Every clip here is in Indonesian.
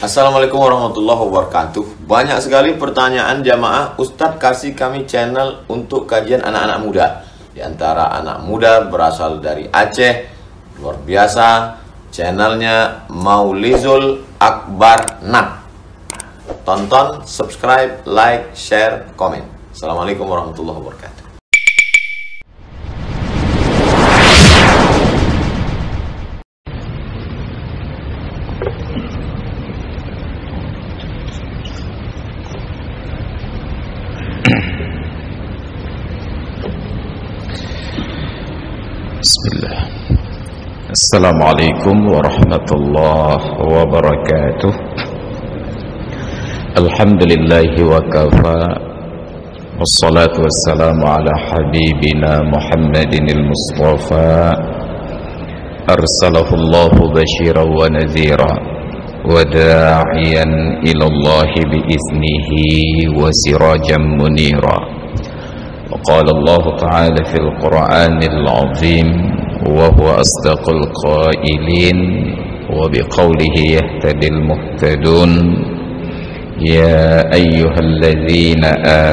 Assalamualaikum warahmatullahi wabarakatuh. Banyak sekali pertanyaan jamaah, Ustadz kasih kami channel untuk kajian anak-anak muda. Di antara anak muda berasal dari Aceh, luar biasa, channelnya Maulizul Akbar Nak. Tonton, subscribe, like, share, komen. Assalamualaikum warahmatullahi wabarakatuh. Bismillah. Assalamualaikum warahmatullahi wabarakatuh. Alhamdulillahi wa kafa, wassalatu wassalamu ala habibina Muhammadin al-Mustafa, arsalahu Allahu bashiran wa nadhira wa da'iyan ila Allahi biiznihi wa sirajan munira. وقال الله تعالى في القرآن العظيم وهو أصدق القائلين وبقوله يهتدي المهتدون يا أيها الذين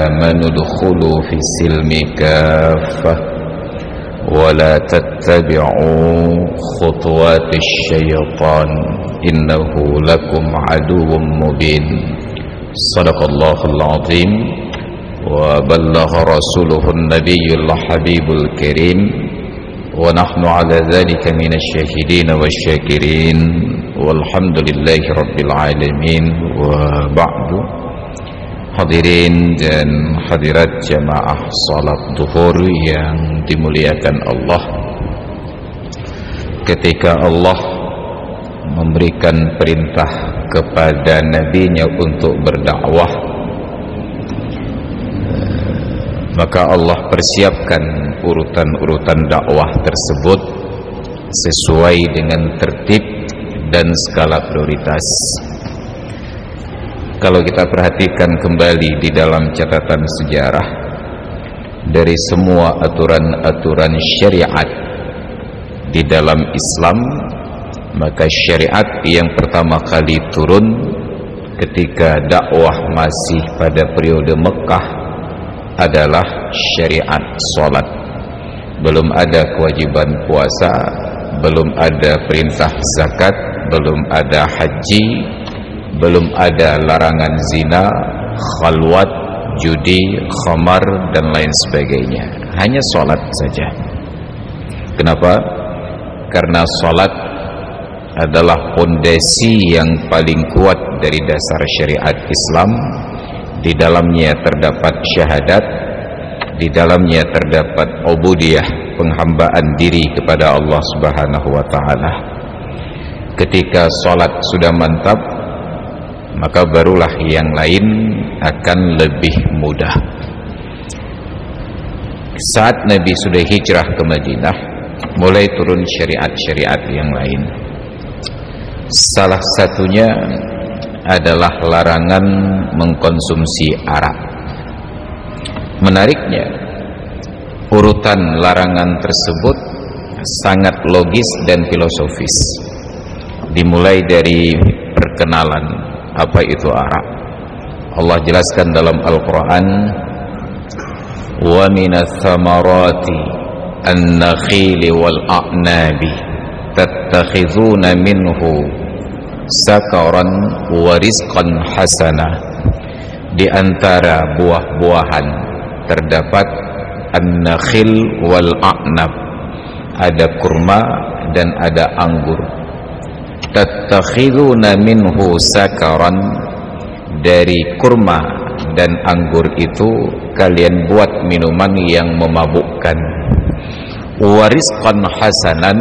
آمنوا ادخلوا في السلم كافة ولا تتبعوا خطوات الشيطان إنه لكم عدو مبين. صدق الله العظيم وبلغ رسوله النبي الحبيب الكريم ونحن على ذلك من الشاهدين والشاكرين والحمد لله رب العالمين. وبعد. Hadirin dan hadirat jamaah salat duhur yang dimuliakan Allah, ketika Allah memberikan perintah kepada nabinya untuk berdakwah, maka Allah persiapkan urutan-urutan dakwah tersebut sesuai dengan tertib dan skala prioritas. Kalau kita perhatikan kembali di dalam catatan sejarah, dari semua aturan-aturan syariat di dalam Islam, maka syariat yang pertama kali turun ketika dakwah masih pada periode Mekah adalah syariat salat. Belum ada kewajiban puasa, belum ada perintah zakat, belum ada haji, belum ada larangan zina, khalwat, judi, khamar dan lain sebagainya. Hanya salat saja. Kenapa? Karena salat adalah fondasi yang paling kuat dari dasar syariat Islam. Di dalamnya terdapat syahadat, di dalamnya terdapat ubudiyah, penghambaan diri kepada Allah Subhanahu wa taala. Ketika salat sudah mantap, maka barulah yang lain akan lebih mudah. Saat Nabi sudah hijrah ke Madinah, mulai turun syariat-syariat yang lain. Salah satunya adalah larangan mengkonsumsi arak. Menariknya, urutan larangan tersebut sangat logis dan filosofis. Dimulai dari perkenalan apa itu arak. Allah jelaskan dalam Al-Quran, wa minas samarati an-nakhili wal a'nabi tattakhizuna minhu sakaran wa rizqan hasanah. Di antara buah-buahan terdapat an-nakhil wal a'nab, ada kurma dan ada anggur. Tattakhiduna minhu sakaran, dari kurma dan anggur itu kalian buat minuman yang memabukkan. Wa rizqan hasanan,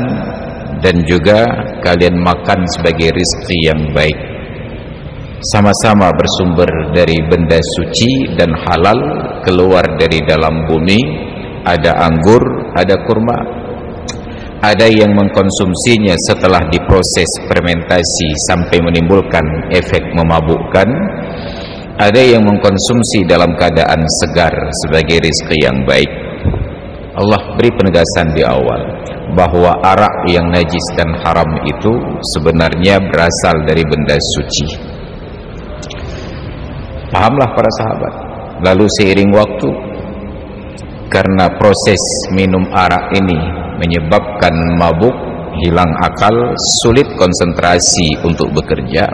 dan juga kalian makan sebagai rizki yang baik. Sama-sama bersumber dari benda suci dan halal, keluar dari dalam bumi. Ada anggur, ada kurma. Ada yang mengkonsumsinya setelah diproses fermentasi sampai menimbulkan efek memabukkan. Ada yang mengkonsumsi dalam keadaan segar sebagai rizki yang baik. Allah beri penegasan di awal bahwa arak yang najis dan haram itu sebenarnya berasal dari benda suci. Pahamlah para sahabat. Lalu seiring waktu, karena proses minum arak ini menyebabkan mabuk, hilang akal, sulit konsentrasi untuk bekerja,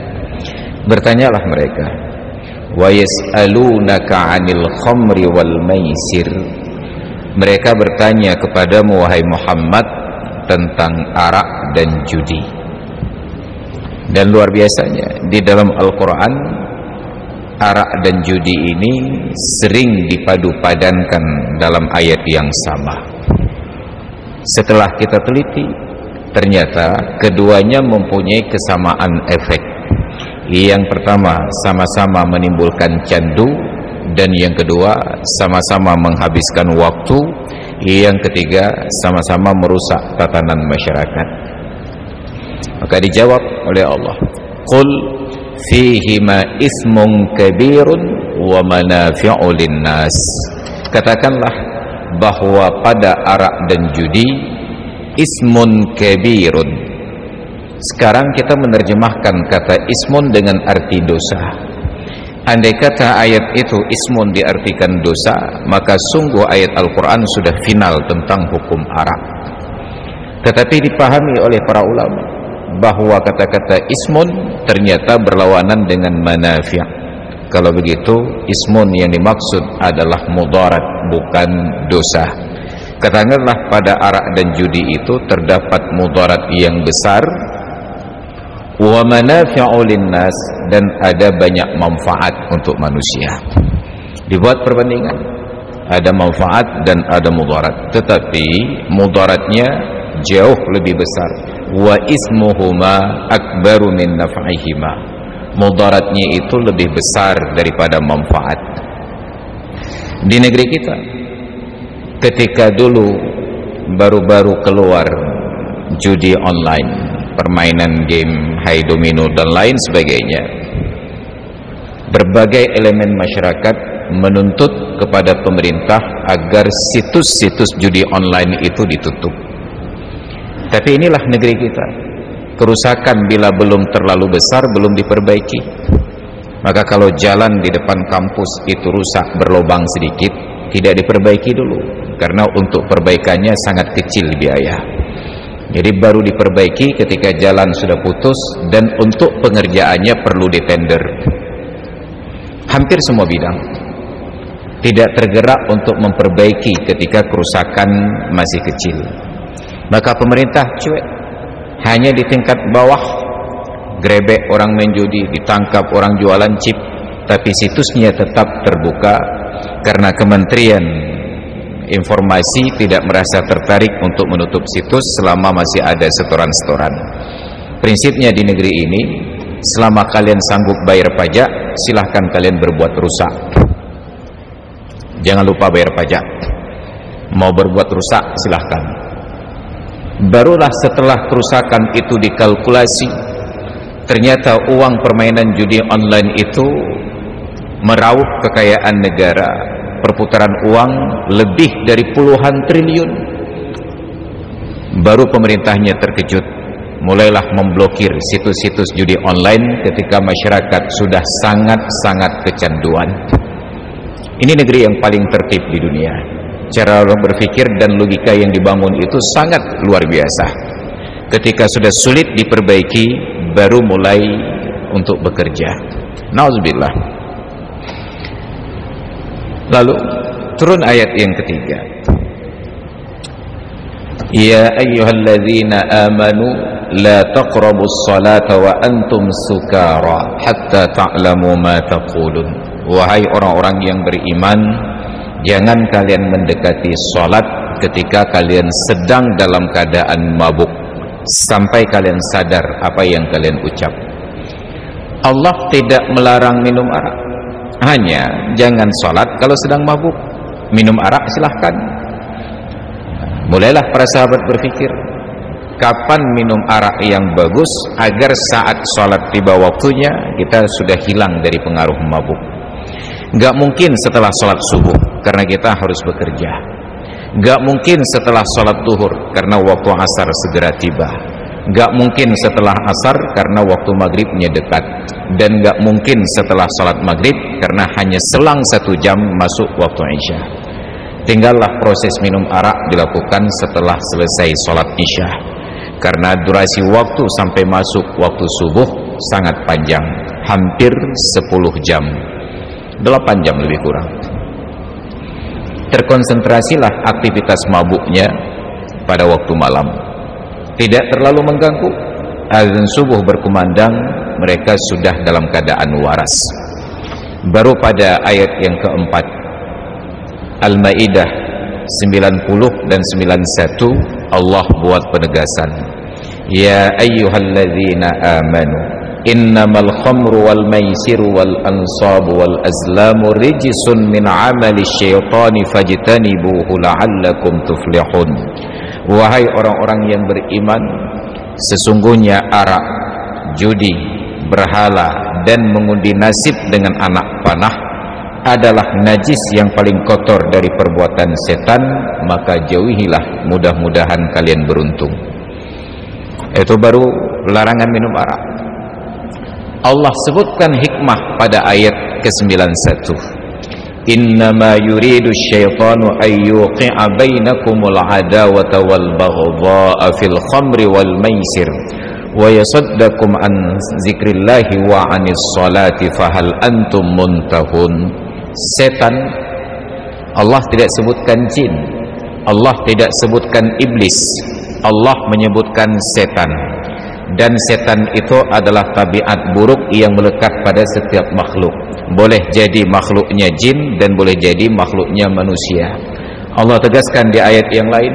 bertanyalah mereka, wa yas'alunaka 'anil khamri wal maisir. Mereka bertanya kepadamu wahai Muhammad tentang arak dan judi. Dan luar biasanya di dalam Al-Quran, arak dan judi ini sering dipadu-padankan dalam ayat yang sama. Setelah kita teliti, ternyata keduanya mempunyai kesamaan efek. Yang pertama, sama-sama menimbulkan candu, dan yang kedua, sama-sama menghabiskan waktu. Yang ketiga, sama-sama merusak tatanan masyarakat. Maka dijawab oleh Allah, qul fihima ismun kabirun wa manafi'u linnas. Katakanlah bahwa pada arak dan judi ismun kabirun. Sekarang kita menerjemahkan kata ismun dengan arti dosa. Andai kata ayat itu ismun diartikan dosa, maka sungguh ayat Al-Quran sudah final tentang hukum arak. Tetapi dipahami oleh para ulama bahwa kata-kata ismun ternyata berlawanan dengan manafi'. Kalau begitu, ismun yang dimaksud adalah mudarat, bukan dosa. Katakanlah pada arak dan judi itu terdapat mudarat yang besar, wa manafi'u linnas, dan ada banyak manfaat untuk manusia. Dibuat perbandingan, ada manfaat dan ada mudarat, tetapi mudaratnya jauh lebih besar. Wa ismuhuma akbaru min naf'ihima. Mudaratnya itu lebih besar daripada manfaat. Di negeri kita, ketika dulu baru-baru keluar judi online, permainan game, high domino dan lain sebagainya, berbagai elemen masyarakat menuntut kepada pemerintah agar situs-situs judi online itu ditutup. Tapi inilah negeri kita, kerusakan bila belum terlalu besar belum diperbaiki. Maka kalau jalan di depan kampus itu rusak, berlubang sedikit, tidak diperbaiki dulu, karena untuk perbaikannya sangat kecil biaya. Jadi baru diperbaiki ketika jalan sudah putus, dan untuk pengerjaannya perlu ditender. Hampir semua bidang tidak tergerak untuk memperbaiki ketika kerusakan masih kecil. Maka pemerintah cuek, hanya di tingkat bawah, grebek orang main judi, ditangkap orang jualan chip, tapi situsnya tetap terbuka karena Kementerian Informasi tidak merasa tertarik untuk menutup situs selama masih ada setoran-setoran. Prinsipnya di negeri ini, selama kalian sanggup bayar pajak, silahkan kalian berbuat rusak. Jangan lupa bayar pajak. Mau berbuat rusak, silahkan. Barulah setelah kerusakan itu dikalkulasi, ternyata uang permainan judi online itu meraup kekayaan negara, perputaran uang lebih dari puluhan triliun. Baru pemerintahnya terkejut, mulailah memblokir situs-situs judi online ketika masyarakat sudah sangat-sangat kecanduan. Ini negeri yang paling tertib di dunia. Cara berpikir dan logika yang dibangun itu sangat luar biasa. Ketika sudah sulit diperbaiki, baru mulai untuk bekerja. Nauzubillah. Lalu turun ayat yang ketiga, ya ayyuhalladzina amanu la taqrabus salata wa antum sukara hatta ta'lamu ma taqulun. Wahai orang-orang yang beriman, jangan kalian mendekati salat ketika kalian sedang dalam keadaan mabuk, sampai kalian sadar apa yang kalian ucap. Allah tidak melarang minum arak, hanya jangan salat kalau sedang mabuk. Minum arak silahkan. Mulailah para sahabat berpikir, kapan minum arak yang bagus agar saat salat tiba waktunya kita sudah hilang dari pengaruh mabuk. Gak mungkin setelah salat subuh, karena kita harus bekerja. Gak mungkin setelah salat zuhur, karena waktu asar segera tiba. Gak mungkin setelah asar, karena waktu maghribnya dekat. dan gak mungkin setelah sholat maghrib karena hanya selang 1 jam masuk waktu isya. Tinggallah proses minum arak dilakukan setelah selesai sholat isya, karena durasi waktu sampai masuk waktu subuh sangat panjang, hampir 10 jam, 8 jam lebih kurang. Terkonsentrasilah aktivitas mabuknya pada waktu malam, tidak terlalu mengganggu. Azan subuh berkumandang, mereka sudah dalam keadaan waras. Baru pada ayat yang keempat, Al-Maidah 90 dan 91, Allah buat penegasan, ya ayyuhalladzina amanu innamal khamru wal maisiru wal ansabu wal azlamu rijsun min amali syaitani fajtanibuhu la'allakum tuflihun. Wahai orang-orang yang beriman, sesungguhnya arak, judi, berhala, dan mengundi nasib dengan anak panah adalah najis yang paling kotor dari perbuatan setan, maka jauhilah, mudah-mudahan kalian beruntung. Itu baru larangan minum arak. Allah sebutkan hikmah pada ayat ke-91, innama yuridu syaitanu ayyuqi'a bainakumul adawata wal baghdha'a fil khamri wal maisir wa yasaddakum an zikrillahi wa anis salati fahal antum muntahun. Setan, Allah tidak sebutkan jin, Allah tidak sebutkan iblis, Allah menyebutkan setan. Dan setan itu adalah tabiat buruk yang melekat pada setiap makhluk. Boleh jadi makhluknya jin dan boleh jadi makhluknya manusia. Allah tegaskan di ayat yang lain,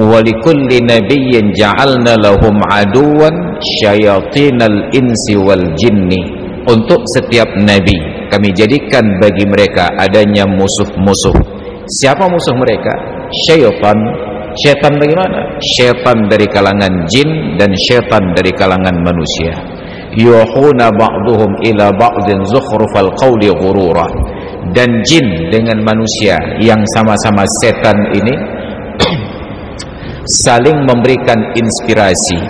walikulli nabiyyin ja'alna lahum aduwan syayatinal insi wal jinni. Untuk setiap nabi kami jadikan bagi mereka adanya musuh-musuh. Siapa musuh mereka? Syaitan. Syaitan bagaimana? Syaitan dari kalangan jin dan syaitan dari kalangan manusia. Yuhuna ba'duhum ila ba'din zukhrufal qawli ghurura. Dan jin dengan manusia yang sama-sama setan ini saling memberikan inspirasi,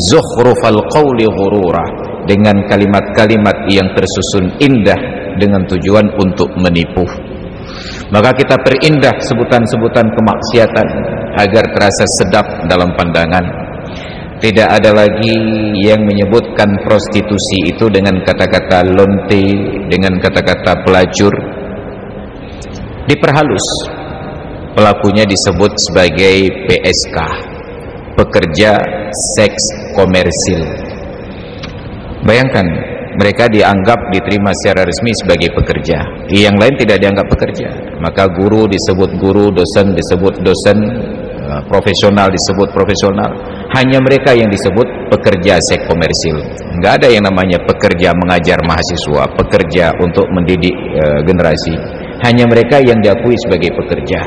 zukhrufal qawli ghurura, dengan kalimat-kalimat yang tersusun indah dengan tujuan untuk menipu. Maka kita perindah sebutan-sebutan kemaksiatan agar terasa sedap dalam pandangan. Tidak ada lagi yang menyebutkan prostitusi itu dengan kata-kata lonte, dengan kata-kata pelacur. Diperhalus, pelakunya disebut sebagai PSK, pekerja seks komersil. Bayangkan, mereka dianggap diterima secara resmi sebagai pekerja, yang lain tidak dianggap pekerja. Maka guru disebut guru, dosen disebut dosen, profesional disebut profesional. Hanya mereka yang disebut pekerja seks komersil. Enggak ada yang namanya pekerja mengajar mahasiswa, pekerja untuk mendidik generasi. Hanya mereka yang diakui sebagai pekerja.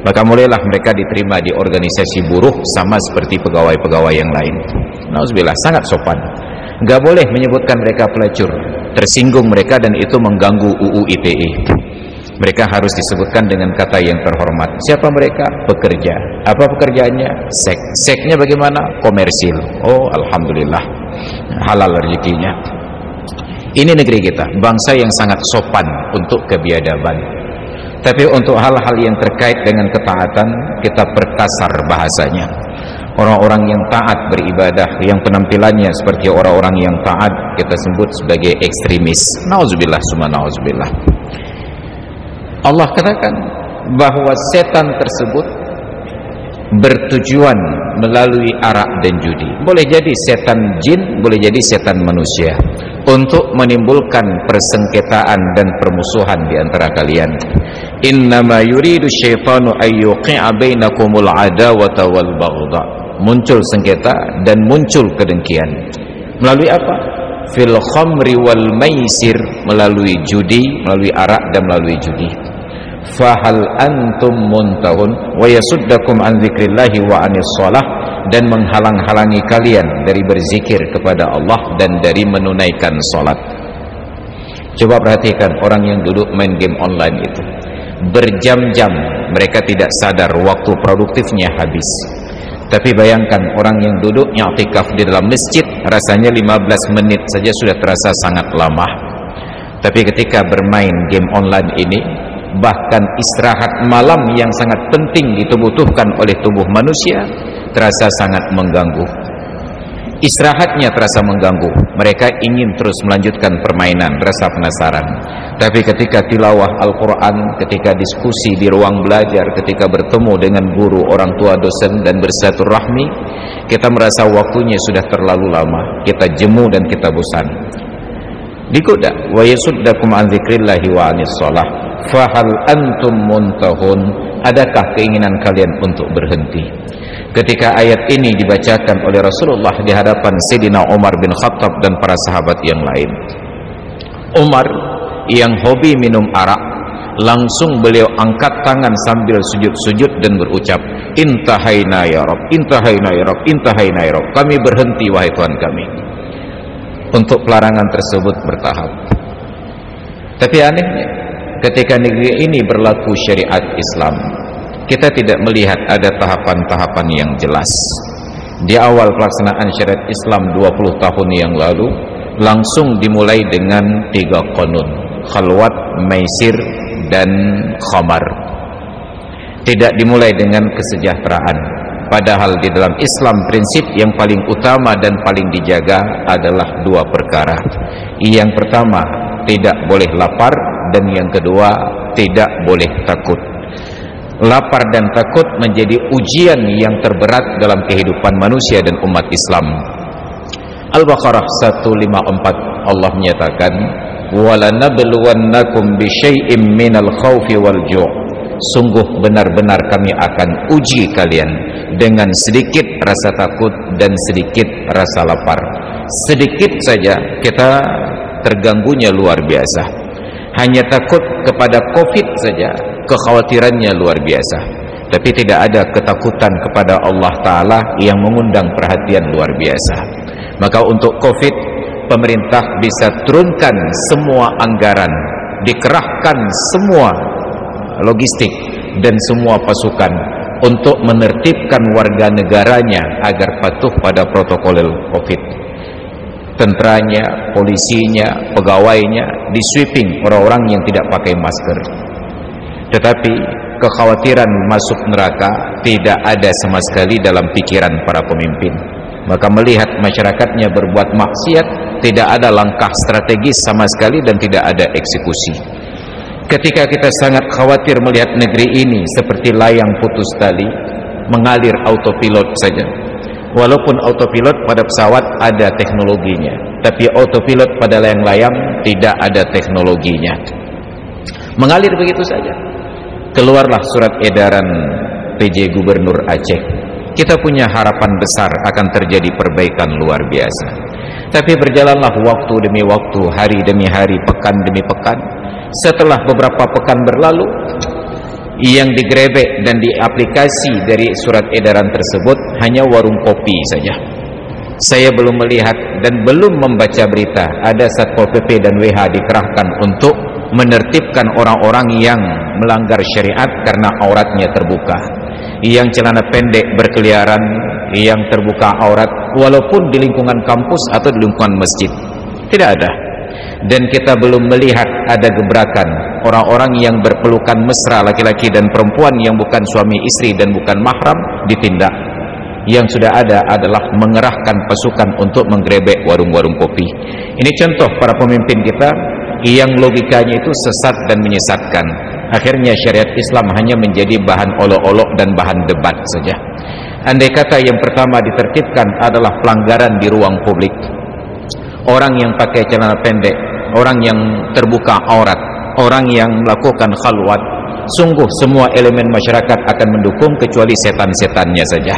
Maka mulailah mereka diterima di organisasi buruh sama seperti pegawai-pegawai yang lain. Nauzubillah, sangat sopan. Enggak boleh menyebutkan mereka pelacur, tersinggung mereka dan itu mengganggu UU ITE. Mereka harus disebutkan dengan kata yang terhormat. Siapa mereka? Pekerja. Apa pekerjaannya? Seks. Seksnya bagaimana? Komersil. Oh, alhamdulillah, halal rezekinya. Ini negeri kita, bangsa yang sangat sopan untuk kebiadaban. Tapi untuk hal-hal yang terkait dengan ketaatan, kita perkasar bahasanya. Orang-orang yang taat beribadah, yang penampilannya seperti orang-orang yang taat, kita sebut sebagai ekstremis. Nauzubillah summa nauzubillah. Allah katakan bahwa setan tersebut bertujuan melalui arak dan judi. Boleh jadi setan jin, boleh jadi setan manusia, untuk menimbulkan persengketaan dan permusuhan di antara kalian. Innama yuridu syaitanu ayyuqi'a bainakumul adawata wal baghdha. Muncul sengketa dan muncul kedengkian. Melalui apa? Fil khamri wal maisir, melalui judi, melalui arak dan melalui judi. Fahal antum muntahun wa yasuddakum an dzikrillahi wa anis shalah, dan menghalang-halangi kalian dari berzikir kepada Allah dan dari menunaikan salat. Coba perhatikan orang yang duduk main game online itu, berjam-jam mereka tidak sadar waktu produktifnya habis. Tapi bayangkan orang yang duduk i'tikaf di dalam masjid, rasanya 15 menit saja sudah terasa sangat lama. Tapi ketika bermain game online ini, bahkan istirahat malam yang sangat penting dibutuhkan oleh tubuh manusia terasa sangat mengganggu. Istirahatnya terasa mengganggu. Mereka ingin terus melanjutkan permainan, rasa penasaran. Tapi ketika tilawah Al-Quran, ketika diskusi di ruang belajar, ketika bertemu dengan guru, orang tua, dosen, dan bersilaturahmi, kita merasa waktunya sudah terlalu lama. Kita jemu dan kita bosan. Digoda, wa yasuddakum an dzikrillahi wa anis shalah. Fahal antum muntahun? Adakah keinginan kalian untuk berhenti? Ketika ayat ini dibacakan oleh Rasulullah di hadapan Sayyidina Umar bin Khattab dan para sahabat yang lain, Umar yang hobi minum arak, langsung beliau angkat tangan sambil sujud-sujud dan berucap, intahaina ya Rabb, intahaina ya Rabb, intahaina ya Rabb, kami berhenti wahai Tuhan kami. Untuk pelarangan tersebut bertahap. Tapi anehnya, ketika negeri ini berlaku syariat Islam, kita tidak melihat ada tahapan-tahapan yang jelas. Di awal pelaksanaan syariat Islam 20 tahun yang lalu, langsung dimulai dengan 3 qanun: khalwat, maisir, dan khamar. Tidak dimulai dengan kesejahteraan. Padahal di dalam Islam prinsip yang paling utama dan paling dijaga adalah 2 perkara. Yang pertama, tidak boleh lapar, dan yang kedua, tidak boleh takut. Lapar dan takut menjadi ujian yang terberat dalam kehidupan manusia dan umat Islam. Al-Baqarah 154, Allah menyatakan, وَلَنَبْلُوَنَّكُمْ بِشَيْءٍ مِّنَ الْخَوْفِ وَالْجُوعِ. Sungguh benar-benar kami akan uji kalian dengan sedikit rasa takut dan sedikit rasa lapar. Sedikit saja kita terganggunya luar biasa. Hanya takut kepada COVID saja kekhawatirannya luar biasa. Tapi tidak ada ketakutan kepada Allah Ta'ala yang mengundang perhatian luar biasa. Maka untuk COVID, pemerintah bisa turunkan semua anggaran, dikerahkan semua logistik dan semua pasukan untuk menertibkan warga negaranya agar patuh pada protokol COVID. Tenteranya, polisinya, pegawainya di sweeping orang-orang yang tidak pakai masker. Tetapi kekhawatiran masuk neraka tidak ada sama sekali dalam pikiran para pemimpin. Maka melihat masyarakatnya berbuat maksiat, tidak ada langkah strategis sama sekali dan tidak ada eksekusi. Ketika kita sangat khawatir melihat negeri ini seperti layang putus tali, mengalir autopilot saja. Walaupun autopilot pada pesawat ada teknologinya, tapi autopilot pada layang-layang tidak ada teknologinya. Mengalir begitu saja. Keluarlah surat edaran PJ Gubernur Aceh. Kita punya harapan besar akan terjadi perbaikan luar biasa. Tapi berjalanlah waktu demi waktu, hari demi hari, pekan demi pekan. Setelah beberapa pekan berlalu, yang digrebek dan diaplikasi dari surat edaran tersebut hanya warung kopi saja. Saya belum melihat dan belum membaca berita ada Satpol PP dan WH dikerahkan untuk menertibkan orang-orang yang melanggar syariat karena auratnya terbuka, yang celana pendek berkeliaran, yang terbuka aurat walaupun di lingkungan kampus atau di lingkungan masjid. Tidak ada. Dan kita belum melihat ada gebrakan orang-orang yang berpelukan mesra, laki-laki dan perempuan yang bukan suami istri dan bukan mahram, ditindak. Yang sudah ada adalah mengerahkan pasukan untuk menggrebek warung-warung kopi. Ini contoh para pemimpin kita yang logikanya itu sesat dan menyesatkan. Akhirnya syariat Islam hanya menjadi bahan olok-olok dan bahan debat saja. Andai kata yang pertama ditertibkan adalah pelanggaran di ruang publik, orang yang pakai celana pendek, orang yang terbuka aurat, orang yang melakukan khalwat, sungguh semua elemen masyarakat akan mendukung kecuali setan-setannya saja.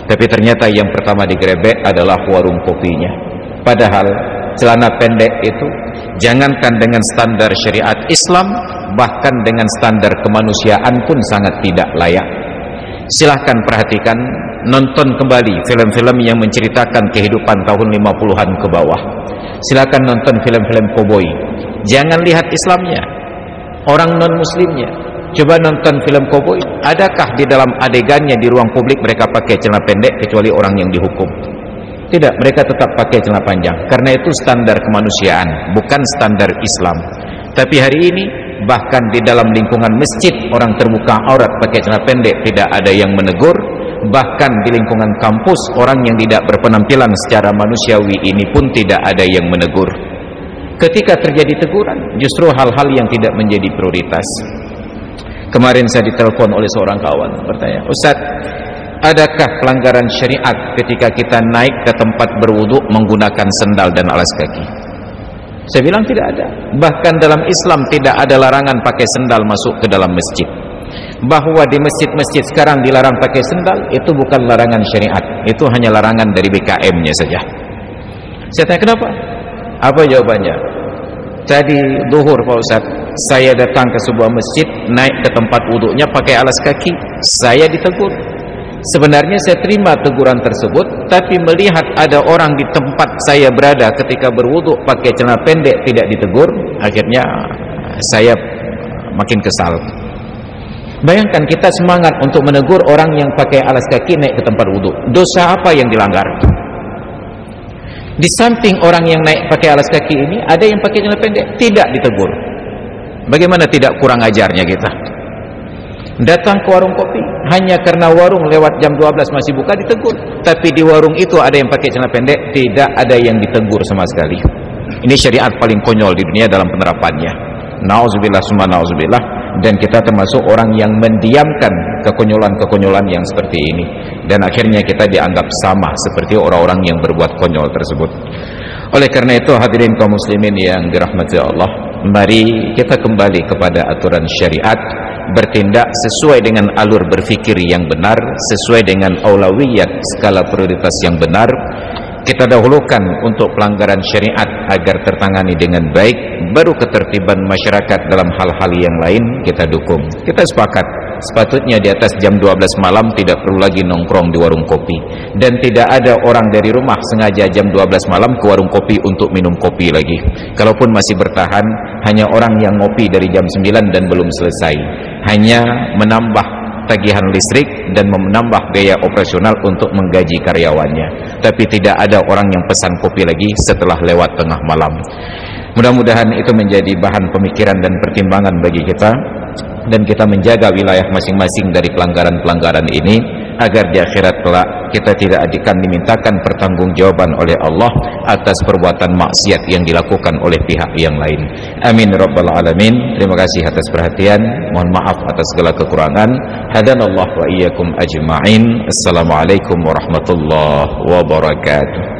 Tapi ternyata yang pertama digrebek adalah warung kopinya. Padahal celana pendek itu jangankan dengan standar syariat Islam, bahkan dengan standar kemanusiaan pun sangat tidak layak. Silahkan perhatikan, nonton kembali film-film yang menceritakan kehidupan tahun 50-an ke bawah. Silahkan nonton film-film koboi. Jangan lihat Islamnya, orang non-muslimnya. Coba nonton film koboi, adakah di dalam adegannya di ruang publik mereka pakai celana pendek kecuali orang yang dihukum? Tidak, mereka tetap pakai celana panjang, karena itu standar kemanusiaan, bukan standar Islam. Tapi hari ini bahkan di dalam lingkungan masjid orang terbuka aurat pakai celana pendek tidak ada yang menegur. Bahkan di lingkungan kampus orang yang tidak berpenampilan secara manusiawi ini pun tidak ada yang menegur. Ketika terjadi teguran, justru hal-hal yang tidak menjadi prioritas. Kemarin saya ditelepon oleh seorang kawan bertanya, Ustaz, adakah pelanggaran syariat ketika kita naik ke tempat berwudu menggunakan sendal dan alas kaki? Saya bilang tidak ada. Bahkan dalam Islam tidak ada larangan pakai sendal masuk ke dalam masjid. Bahwa di masjid-masjid sekarang dilarang pakai sendal, itu bukan larangan syariat, itu hanya larangan dari BKM-nya saja. Saya tanya kenapa? Apa jawabannya? Tadi zuhur Pak Ustaz, saya datang ke sebuah masjid, naik ke tempat wuduknya pakai alas kaki, saya ditegur. Sebenarnya saya terima teguran tersebut, tapi melihat ada orang di tempat saya berada ketika berwuduk pakai celana pendek tidak ditegur, akhirnya saya makin kesal. Bayangkan kita semangat untuk menegur orang yang pakai alas kaki naik ke tempat wuduk. Dosa apa yang dilanggar? Di samping orang yang naik pakai alas kaki ini, ada yang pakai celana pendek, tidak ditegur. Bagaimana tidak kurang ajarnya kita? Datang ke warung kopi, hanya karena warung lewat jam 12 masih buka ditegur. Tapi di warung itu ada yang pakai celana pendek, tidak ada yang ditegur sama sekali. Ini syariat paling konyol di dunia dalam penerapannya. Nauzubillah summa nauzubillah. Dan kita termasuk orang yang mendiamkan kekonyolan-kekonyolan yang seperti ini, dan akhirnya kita dianggap sama seperti orang-orang yang berbuat konyol tersebut. Oleh karena itu, hadirin kaum muslimin yang dirahmati Allah, mari kita kembali kepada aturan syariat, bertindak sesuai dengan alur berfikir yang benar, sesuai dengan aulawiyat skala prioritas yang benar. Kita dahulukan untuk pelanggaran syariat agar tertangani dengan baik, baru ketertiban masyarakat dalam hal-hal yang lain kita dukung. Kita sepakat, sepatutnya di atas jam 12 malam tidak perlu lagi nongkrong di warung kopi, dan tidak ada orang dari rumah sengaja jam 12 malam ke warung kopi untuk minum kopi lagi. Kalaupun masih bertahan, hanya orang yang ngopi dari jam 9 dan belum selesai, hanya menambah tagihan listrik dan menambah biaya operasional untuk menggaji karyawannya. Tapi tidak ada orang yang pesan kopi lagi setelah lewat tengah malam. Mudah-mudahan itu menjadi bahan pemikiran dan pertimbangan bagi kita, dan kita menjaga wilayah masing-masing dari pelanggaran-pelanggaran ini, agar di akhirat kelak kita tidak akan dimintakan pertanggungjawaban oleh Allah atas perbuatan maksiat yang dilakukan oleh pihak yang lain. Amin rabbal alamin. Terima kasih atas perhatian, mohon maaf atas segala kekurangan. Hadanallahu wa iyyakum ajma'in. Assalamualaikum warahmatullahi wabarakatuh.